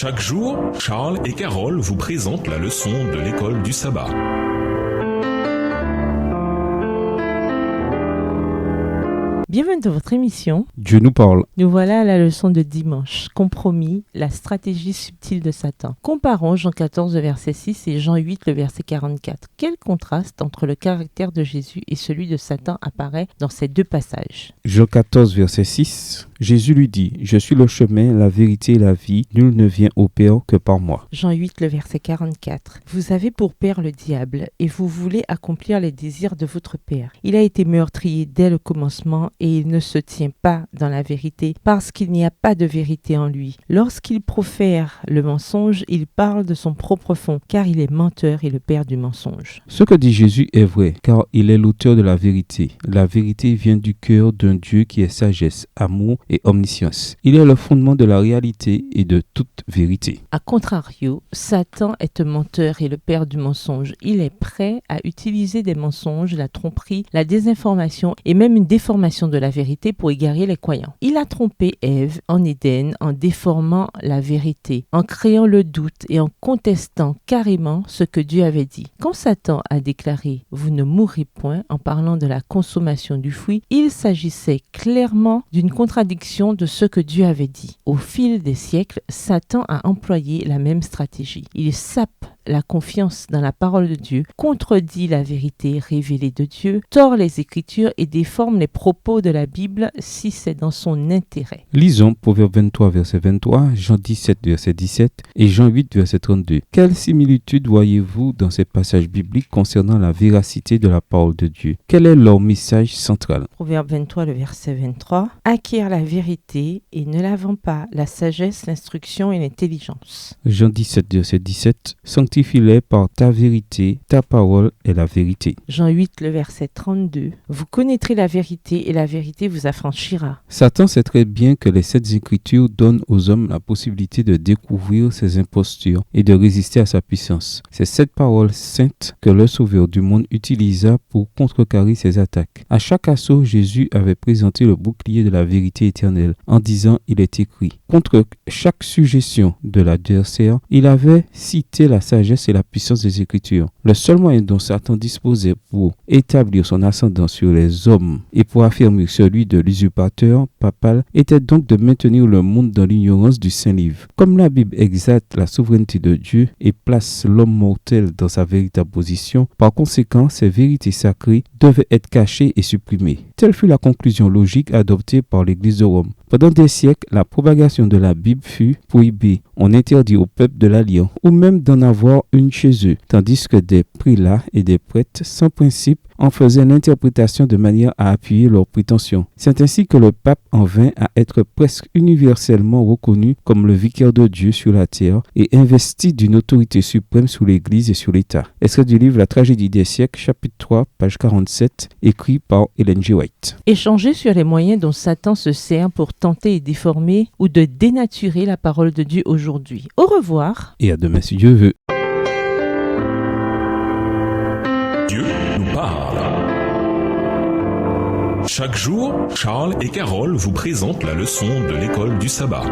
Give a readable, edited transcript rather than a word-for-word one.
Chaque jour, Charles et Carole vous présentent la leçon de l'école du sabbat. Bienvenue dans votre émission. Dieu nous parle. Nous voilà à la leçon de dimanche. Compromis, la stratégie subtile de Satan. Comparons Jean 14, le verset 6 et Jean 8, le verset 44. Quel contraste entre le caractère de Jésus et celui de Satan apparaît dans ces deux passages. Jean 14, verset 6. Jésus lui dit, « Je suis le chemin, la vérité et la vie. Nul ne vient au Père que par moi. » Jean 8, le verset 44. Vous avez pour père le diable, et vous voulez accomplir les désirs de votre père. Il a été meurtrier dès le commencement, et il ne se tient pas dans la vérité, parce qu'il n'y a pas de vérité en lui. Lorsqu'il profère le mensonge, il parle de son propre fond, car il est menteur et le père du mensonge. Ce que dit Jésus est vrai, car il est l'auteur de la vérité. La vérité vient du cœur d'un Dieu qui est sagesse, amour et omniscience. Il est le fondement de la réalité et de toute vérité. A contrario, Satan est un menteur et le père du mensonge. Il est prêt à utiliser des mensonges, la tromperie, la désinformation et même une déformation de la vérité pour égarer les croyants. Il a trompé Ève en Éden en déformant la vérité, en créant le doute et en contestant carrément ce que Dieu avait dit. Quand Satan a déclaré « Vous ne mourrez point » en parlant de la consommation du fruit, il s'agissait clairement d'une contradiction de ce que Dieu avait dit. Au fil des siècles, Satan a employé la même stratégie. Il sape la confiance dans la parole de Dieu, contredit la vérité révélée de Dieu, tord les Écritures et déforme les propos de la Bible si c'est dans son intérêt. Lisons Proverbe 23, verset 23, Jean 17, verset 17 et Jean 8, verset 32. Quelle similitude voyez-vous dans ces passages bibliques concernant la véracité de la parole de Dieu? Quel est leur message central? Proverbe 23, le verset 23. Acquiert la vérité et ne la vends pas, la sagesse, l'instruction et l'intelligence. Jean 17, verset 17. Sanctifie-les par ta vérité, ta parole est la vérité. Jean 8, le verset 32. Vous connaîtrez la vérité et la vérité vous affranchira. Satan sait très bien que les Saintes Écritures donnent aux hommes la possibilité de découvrir ses impostures et de résister à sa puissance. C'est cette parole sainte que le Sauveur du monde utilisa pour contrecarrer ses attaques. À chaque assaut, Jésus avait présenté le bouclier de la vérité éternelle en disant « Il est écrit ». Contre chaque suggestion de l'adversaire, il avait cité la sagesse et la puissance des Écritures. Le seul moyen dont Satan disposait pour établir son ascendant sur les hommes et pour affirmer celui de l'usurpateur papal était donc de maintenir le monde dans l'ignorance du Saint-Livre. Comme la Bible exalte la souveraineté de Dieu et place l'homme mortel dans sa véritable position, par conséquent, ces vérités sacrées devaient être cachées et supprimées. Telle fut la conclusion logique adoptée par l'Église de Rome. Pendant des siècles, la propagation de la Bible fut prohibée. On interdit au peuple de la lire ou même d'en avoir une chez eux, tandis que des prélats et des prêtres sans principe en faisaient l'interprétation de manière à appuyer leurs prétentions. C'est ainsi que le pape en vint à être presque universellement reconnu comme le vicaire de Dieu sur la terre et investi d'une autorité suprême sur l'Église et sur l'État. Extrait du livre La tragédie des siècles, chapitre 3, page 47, écrit par Ellen G. White. Échanger sur les moyens dont Satan se sert pour tenter et déformer ou de dénaturer la parole de Dieu aujourd'hui. Au revoir. Et à demain si Dieu veut. Dieu nous parle. Chaque jour, Charles et Carole vous présentent la leçon de l'école du sabbat.